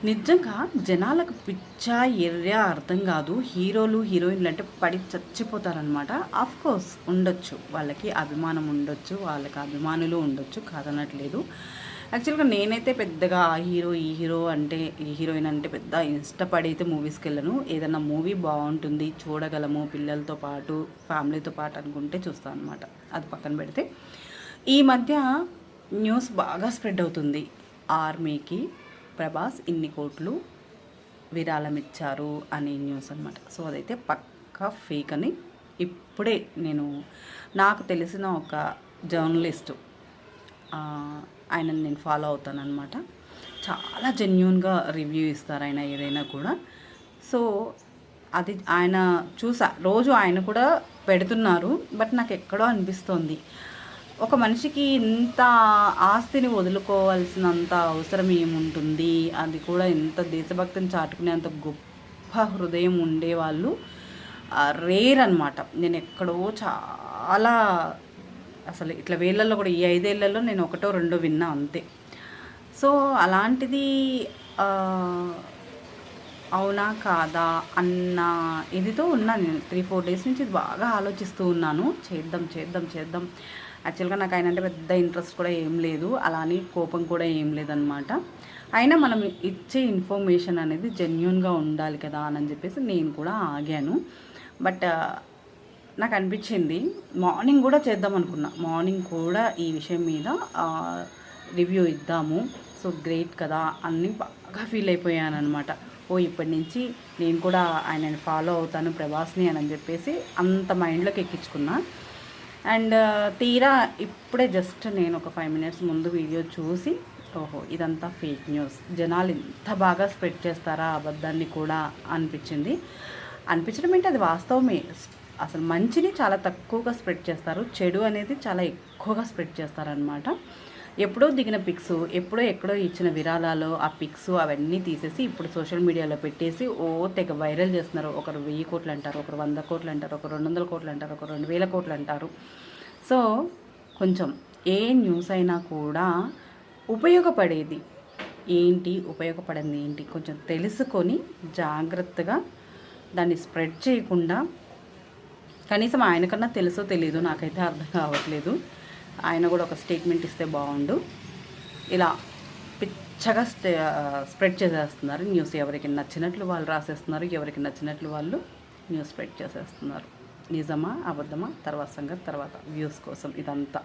నిజంగా జనాలకు పిచ్చా ఎర్రా అర్థం కాదు. హీరోలు హీరోయిన్లు అంటే పడి చచ్చిపోతారనమాట. కోర్స్ ఉండొచ్చు, వాళ్ళకి అభిమానం ఉండొచ్చు, వాళ్ళకి అభిమానులు ఉండొచ్చు, కాదనట్లేదు. యాక్చువల్గా నేనైతే పెద్దగా హీరో ఈ హీరో అంటే ఈ హీరోయిన్ అంటే పెద్ద ఇష్టపడైతే మూవీస్కి వెళ్ళను. ఏదన్నా మూవీ బాగుంటుంది, చూడగలము పిల్లలతో పాటు ఫ్యామిలీతో పాటు అనుకుంటే చూస్తాను అనమాట. అది పక్కన పెడితే ఈ మధ్య న్యూస్ బాగా స్ప్రెడ్ అవుతుంది. ఆర్మీకి ప్రభాస్ ఇన్ని కోట్లు విరాళం ఇచ్చారు అనే న్యూస్ అనమాట. సో అదైతే పక్కా ఫేక్ అని ఇప్పుడే నాకు తెలిసిన ఒక జర్నలిస్టు, ఆయనని నేను ఫాలో అవుతానన్నమాట. చాలా జెన్యూన్గా రివ్యూ ఇస్తారు ఆయన ఏదైనా కూడా. సో అది ఆయన చూసా, రోజు ఆయన కూడా పెడుతున్నారు. బట్ నాకు ఎక్కడో అనిపిస్తోంది, ఒక మనిషికి ఇంత ఆస్తిని వదులుకోవాల్సినంత అవసరం ఏముంటుంది, అది కూడా ఇంత దేశభక్తిని చాటుకునేంత గొప్ప హృదయం ఉండేవాళ్ళు రేర్ అనమాట. నేను ఎక్కడో చాలా అసలు ఇట్లా వేళ్ళల్లో కూడా ఈ 5 ఏళ్లలో నేను ఒకటో రెండో విన్నా అంతే. సో అలాంటిది అవునా కాదా అన్న ఇదితో ఉన్నాను నేను 3-4 డేస్ నుంచి. ఇది బాగా ఆలోచిస్తూ ఉన్నాను, చేద్దాం చేద్దాం చేద్దాం. యాక్చువల్గా నాకు ఆయన అంటే పెద్ద ఇంట్రెస్ట్ కూడా ఏం లేదు, అలానే కోపం కూడా ఏం లేదనమాట. అయినా మనం ఇచ్చే ఇన్ఫర్మేషన్ అనేది జెన్యూన్గా ఉండాలి కదా అని చెప్పేసి నేను కూడా ఆగాను. బట్ నాకు అనిపించింది మార్నింగ్ కూడా చేద్దాం అనుకున్నా. మార్నింగ్ కూడా ఈ విషయం మీద రివ్యూ ఇద్దాము. సో గ్రేట్ కదా అన్నీ బాగా ఫీల్ అయిపోయాను అనమాట. ఇప్పటి నుంచి నేను కూడా ఆయనని ఫాలో అవుతాను ప్రభాస్ని అని చెప్పేసి అంత మైండ్లోకి ఎక్కించుకున్నా. అండ్ తీరా ఇప్పుడే జస్ట్ నేను ఒక 5 మినిట్స్ ముందు వీడియో చూసి ఓహో ఇదంతా ఫేక్ న్యూస్, జనాలు ఇంత బాగా స్ప్రెడ్ చేస్తారా అబద్ధాన్ని కూడా అనిపించడం ఏంటి, అది వాస్తవమే. అసలు మంచిని చాలా తక్కువగా స్ప్రెడ్ చేస్తారు, చెడు అనేది చాలా ఎక్కువగా స్ప్రెడ్ చేస్తారనమాట. ఎప్పుడో దిగిన పిక్స్, ఎప్పుడో ఎక్కడో ఇచ్చిన విరాళాలు, ఆ పిక్స్ అవన్నీ తీసేసి ఇప్పుడు సోషల్ మీడియాలో పెట్టేసి తెగ వైరల్ చేస్తున్నారు. ఒకరు 1000 కోట్లు అంటారు, ఒకరు 100 కోట్లు అంటారు, ఒకరు 200 కోట్లు అంటారు, ఒకరు 2000 కోట్లు అంటారు. సో కొంచెం ఏ న్యూస్ అయినా కూడా ఉపయోగపడేది ఏంటి, ఉపయోగపడింది ఏంటి కొంచెం తెలుసుకొని జాగ్రత్తగా దాన్ని స్ప్రెడ్ చేయకుండా, కనీసం ఆయనకన్నా తెలుసో తెలీదు నాకైతే అర్థం కావట్లేదు, ఆయన కూడా ఒక స్టేట్మెంట్ ఇస్తే బాగుండు. ఇలా పిచ్చగా స్ప్రెడ్ చేసేస్తున్నారు న్యూస్. ఎవరికి నచ్చినట్లు వాళ్ళు రాసేస్తున్నారు, ఎవరికి నచ్చినట్లు వాళ్ళు న్యూస్ స్ప్రెడ్ చేసేస్తున్నారు. నిజమా అబద్ధమా తర్వాత సంగతి, తర్వాత వ్యూస్ కోసం ఇదంతా.